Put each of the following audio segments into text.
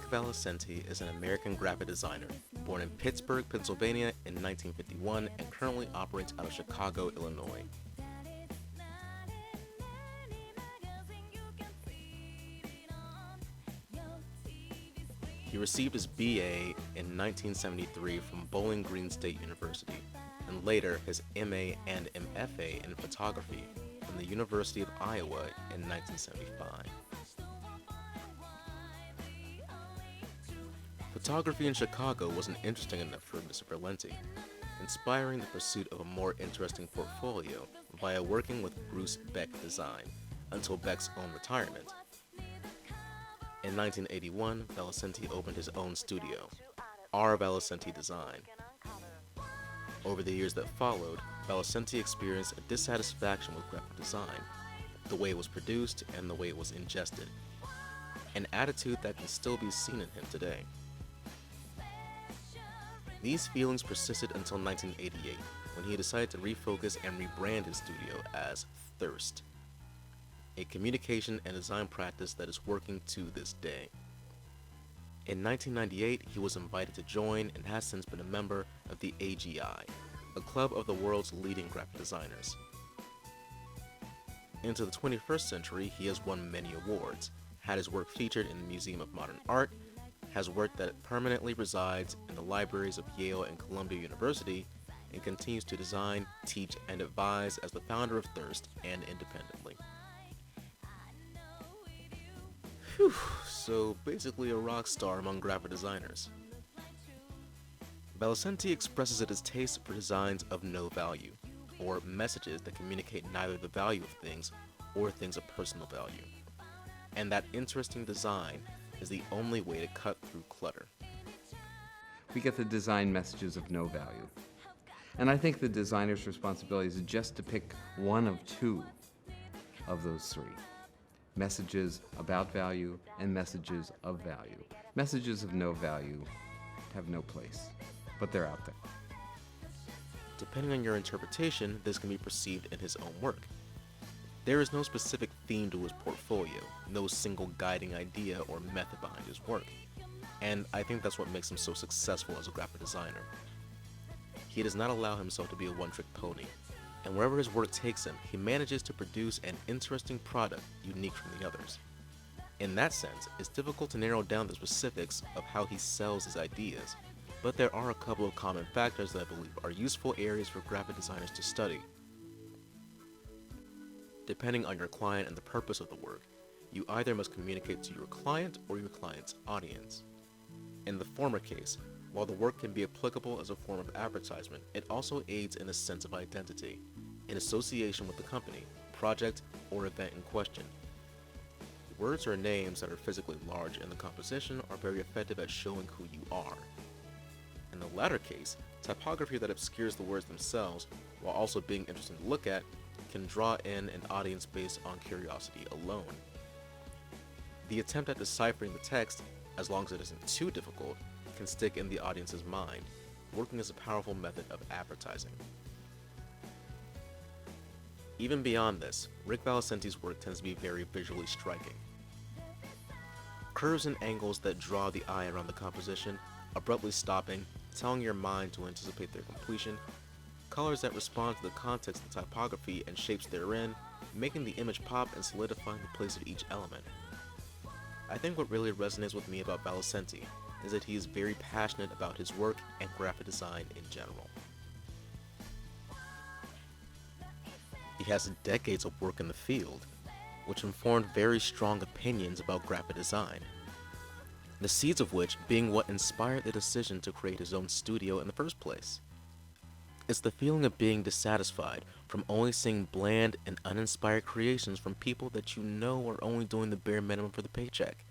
Rick Valicenti is an American graphic designer, born in Pittsburgh, Pennsylvania in 1951 and currently operates out of Chicago, Illinois. He received his BA in 1973 from Bowling Green State University, and later his MA and MFA in photography from the University of Iowa in 1975. Photography in Chicago wasn't interesting enough for Mr. Valicenti, inspiring the pursuit of a more interesting portfolio via working with Bruce Beck Design until Beck's own retirement. In 1981, Valicenti opened his own studio, R. Valicenti Design. Over the years that followed, Valicenti experienced a dissatisfaction with graphic design, the way it was produced and the way it was ingested, an attitude that can still be seen in him today. These feelings persisted until 1988, when he decided to refocus and rebrand his studio as Thirst, a communication and design practice that is working to this day. In 1998, he was invited to join and has since been a member of the AGI, a club of the world's leading graphic designers. Into the 21st century, he has won many awards, had his work featured in the Museum of Modern Art, has work that permanently resides in the libraries of Yale and Columbia University, and continues to design, teach, and advise as the founder of Thirst and independently. Whew, so basically a rock star among graphic designers. Valicenti expresses it as taste for designs of no value, or messages that communicate neither the value of things or things of personal value, and that interesting design is the only way to cut through clutter. We get the design messages of no value. And I think the designer's responsibility is just to pick one of two of those three. Messages about value and messages of value. Messages of no value have no place, but they're out there. Depending on your interpretation, this can be perceived in his own work. There is no specific theme to his portfolio, no single guiding idea or method behind his work, and I think that's what makes him so successful as a graphic designer. He does not allow himself to be a one-trick pony, and wherever his work takes him, he manages to produce an interesting product unique from the others. In that sense, it's difficult to narrow down the specifics of how he sells his ideas, but there are a couple of common factors that I believe are useful areas for graphic designers to study. Depending on your client and the purpose of the work, you either must communicate to your client or your client's audience. In the former case, while the work can be applicable as a form of advertisement, it also aids in a sense of identity, in association with the company, project, or event in question. Words or names that are physically large in the composition are very effective at showing who you are. In the latter case, typography that obscures the words themselves, while also being interesting to look at, can draw in an audience based on curiosity alone. The attempt at deciphering the text, as long as it isn't too difficult, can stick in the audience's mind, working as a powerful method of advertising. Even beyond this, Rick Valicenti's work tends to be very visually striking. Curves and angles that draw the eye around the composition, abruptly stopping, telling your mind to anticipate their completion, colors that respond to the context of the typography and shapes therein, making the image pop and solidifying the place of each element. I think what really resonates with me about Valicenti is that he is very passionate about his work and graphic design in general. He has decades of work in the field, which informed very strong opinions about graphic design, the seeds of which being what inspired the decision to create his own studio in the first place. It's the feeling of being dissatisfied from only seeing bland and uninspired creations from people that you know are only doing the bare minimum for the paycheck,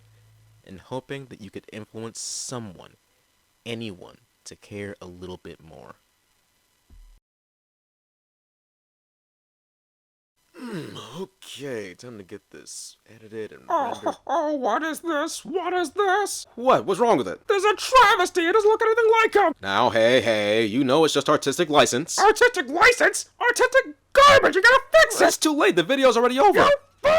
and hoping that you could influence someone, anyone, to care a little bit more. Okay, time to get this edited and rendered. Oh, what is this? What is this? What? What's wrong with it? There's a travesty! It doesn't look anything like him! Now, hey, you know it's just artistic license. Artistic license? Artistic garbage! You gotta fix it! It's too late, the video's already over. You fool!